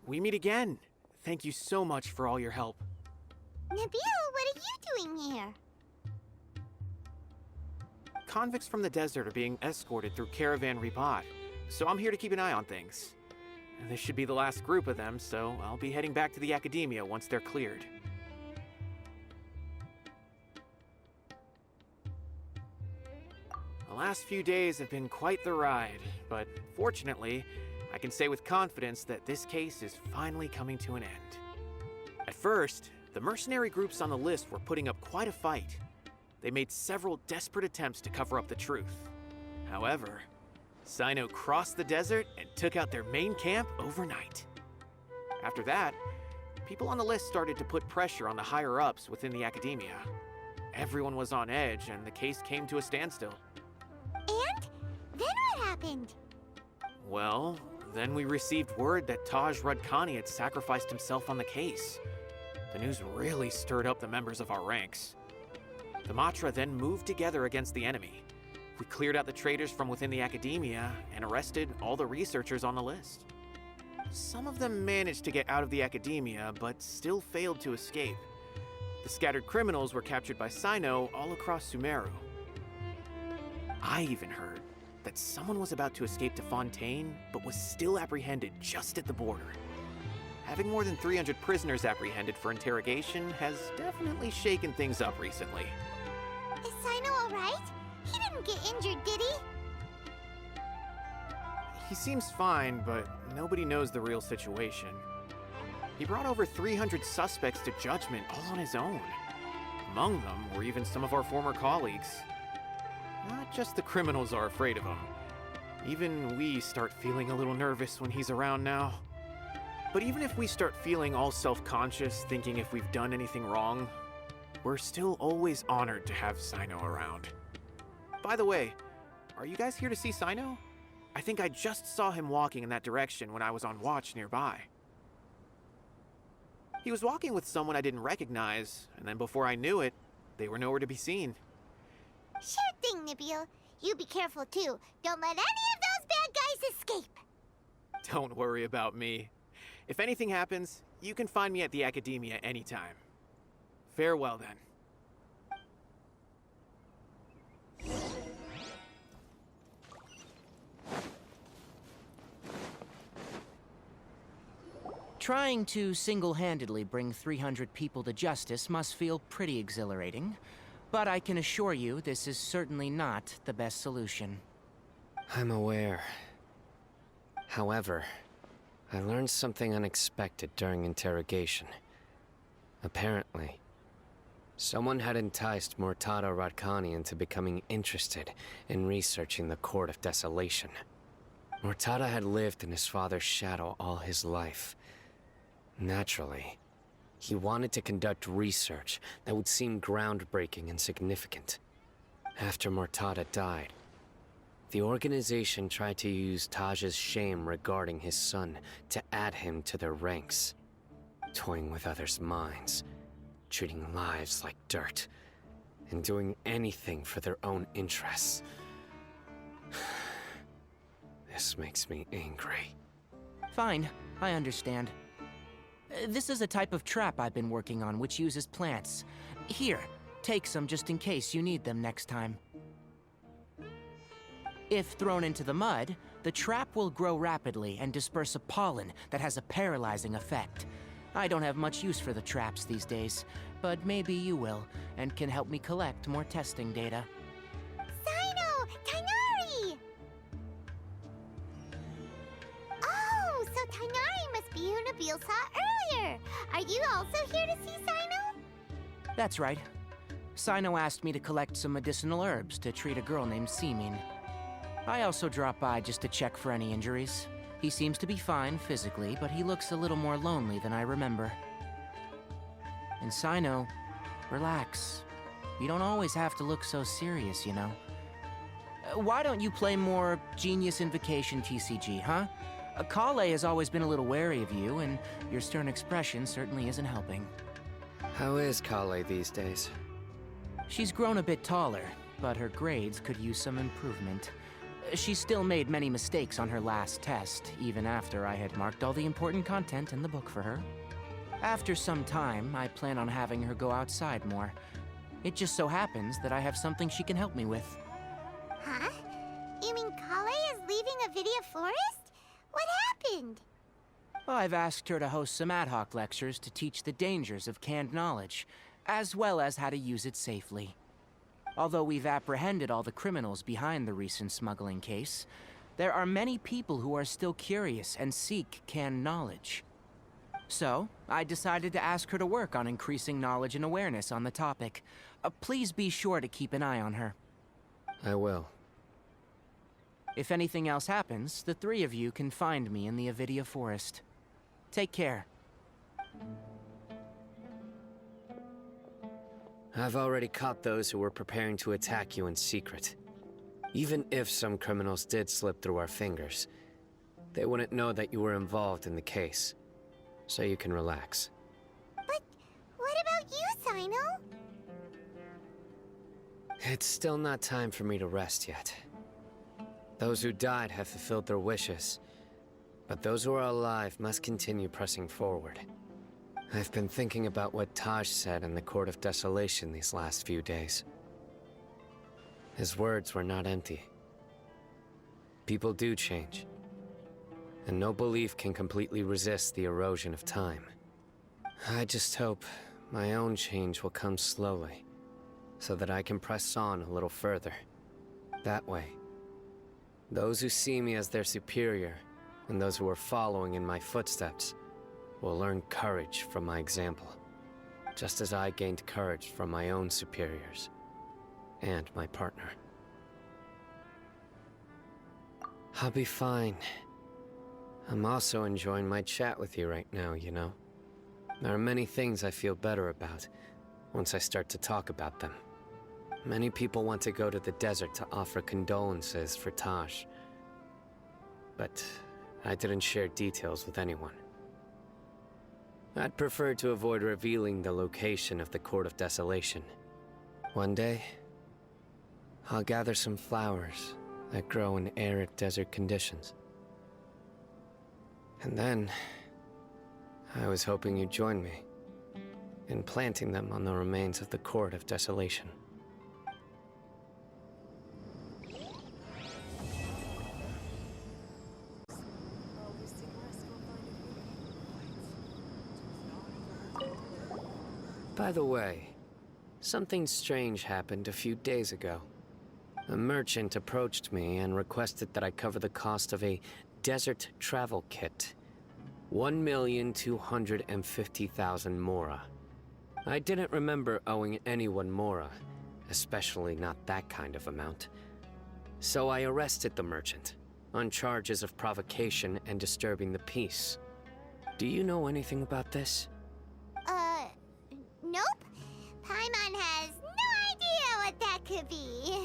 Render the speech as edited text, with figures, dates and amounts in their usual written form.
We meet again. Thank you so much for all your help. Nabil, what are you doing here? Convicts from the desert are being escorted through Caravan Ribat, so I'm here to keep an eye on things. This should be the last group of them, so I'll be heading back to the academia once they're cleared. The last few days have been quite the ride, but fortunately, I can say with confidence that this case is finally coming to an end. At first, the mercenary groups on the list were putting up quite a fight. They made several desperate attempts to cover up the truth. However, Cyno crossed the desert and took out their main camp overnight. After that, people on the list started to put pressure on the higher-ups within the academia. Everyone was on edge, and the case came to a standstill. And? Then what happened? Well, then we received word that Taj Radkani had sacrificed himself on the case. The news really stirred up the members of our ranks. The Matra then moved together against the enemy. We cleared out the traitors from within the academia and arrested all the researchers on the list. Some of them managed to get out of the academia, but still failed to escape. The scattered criminals were captured by Cyno all across Sumeru. I even heard that someone was about to escape to Fontaine, but was still apprehended just at the border. Having more than 300 prisoners apprehended for interrogation has definitely shaken things up recently. Is Cyno alright? He didn't get injured, did he? He seems fine, but nobody knows the real situation. He brought over 300 suspects to judgment all on his own. Among them were even some of our former colleagues. Not just the criminals are afraid of him. Even we start feeling a little nervous when he's around now. But even if we start feeling all self-conscious, thinking if we've done anything wrong, we're still always honored to have Cyno around. By the way, are you guys here to see Cyno? I think I just saw him walking in that direction when I was on watch nearby. He was walking with someone I didn't recognize, and then before I knew it, they were nowhere to be seen. Sure thing, Nabil. You be careful too. Don't let any of those bad guys escape. Don't worry about me. If anything happens, you can find me at the academia anytime. Farewell then. Trying to single-handedly bring 300 people to justice must feel pretty exhilarating. But I can assure you this is certainly not the best solution. I'm aware. However, I learned something unexpected during interrogation. Apparently, someone had enticed Murtada Radkani into becoming interested in researching the Court of Desolation. Murtada had lived in his father's shadow all his life. Naturally, he wanted to conduct research that would seem groundbreaking and significant. After Murtada died, the organization tried to use Taj's shame regarding his son to add him to their ranks, toying with others' minds, treating lives like dirt, and doing anything for their own interests. This makes me angry. Fine, I understand. This is a type of trap I've been working on which uses plants. Here, take some just in case you need them next time. If thrown into the mud, the trap will grow rapidly and disperse a pollen that has a paralyzing effect. I don't have much use for the traps these days, but maybe you will, and can help me collect more testing data. Cyno! Tainari! Oh, so Tainari must be who Nabil saw earlier. Are you also here to see Cyno? That's right. Cyno asked me to collect some medicinal herbs to treat a girl named Simin. I also dropped by just to check for any injuries. He seems to be fine physically, but he looks a little more lonely than I remember. And Cyno, relax. You don't always have to look so serious, you know. Why don't you play more Genius Invocation TCG, huh? Kale has always been a little wary of you, and your stern expression certainly isn't helping. How is Kale these days? She's grown a bit taller, but her grades could use some improvement. She still made many mistakes on her last test, even after I had marked all the important content in the book for her. After some time, I plan on having her go outside more. It just so happens that I have something she can help me with. Huh? You mean Kale is leaving Avidia Forest? What happened? I've asked her to host some ad hoc lectures to teach the dangers of canned knowledge, as well as how to use it safely. Although we've apprehended all the criminals behind the recent smuggling case, there are many people who are still curious and seek canned knowledge. So, I decided to ask her to work on increasing knowledge and awareness on the topic. Please be sure to keep an eye on her. I will. If anything else happens, the three of you can find me in the Avidia Forest. Take care. I've already caught those who were preparing to attack you in secret. Even if some criminals did slip through our fingers, they wouldn't know that you were involved in the case. So you can relax. But what about you, Cyno? It's still not time for me to rest yet. Those who died have fulfilled their wishes, but those who are alive must continue pressing forward. I've been thinking about what Taj said in the Court of Desolation these last few days. His words were not empty. People do change, and no belief can completely resist the erosion of time. I just hope my own change will come slowly, so that I can press on a little further. That way, those who see me as their superior, and those who are following in my footsteps, will learn courage from my example, just as I gained courage from my own superiors, and my partner. I'll be fine. I'm also enjoying my chat with you right now, you know? There are many things I feel better about once I start to talk about them. Many people want to go to the desert to offer condolences for Taj, but I didn't share details with anyone. I'd prefer to avoid revealing the location of the Court of Desolation. One day, I'll gather some flowers that grow in arid desert conditions. And then, I was hoping you'd join me in planting them on the remains of the Court of Desolation. By the way, something strange happened a few days ago. A merchant approached me and requested that I cover the cost of a desert travel kit. 1,250,000 mora. I didn't remember owing anyone mora, especially not that kind of amount. So I arrested the merchant, on charges of provocation and disturbing the peace. Do you know anything about this? Nope. Paimon has no idea what that could be.